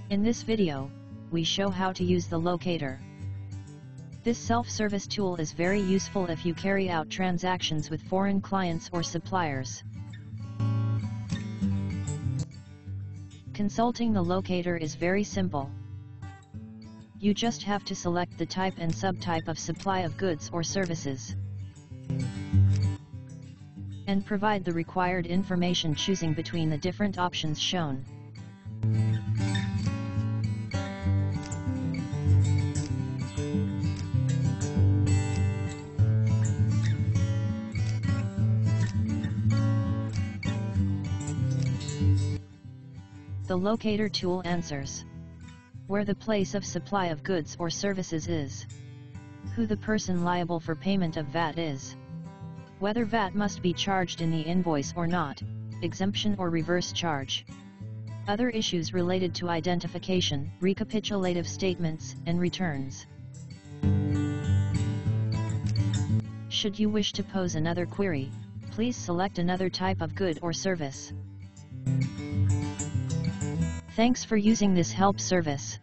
In this video, we show how to use the Locator. This self-service tool is very useful if you carry out transactions with foreign clients or suppliers. Consulting the Locator is very simple. You just have to select the type and subtype of supply of goods or services, and provide the required information choosing between the different options shown. The Locator tool answers where the place of supply of goods or services is, who the person liable for payment of VAT is, whether VAT must be charged in the invoice or not, exemption or reverse charge, other issues related to identification, recapitulative statements, and returns. Should you wish to pose another query, please select another type of good or service. Thanks for using this help service.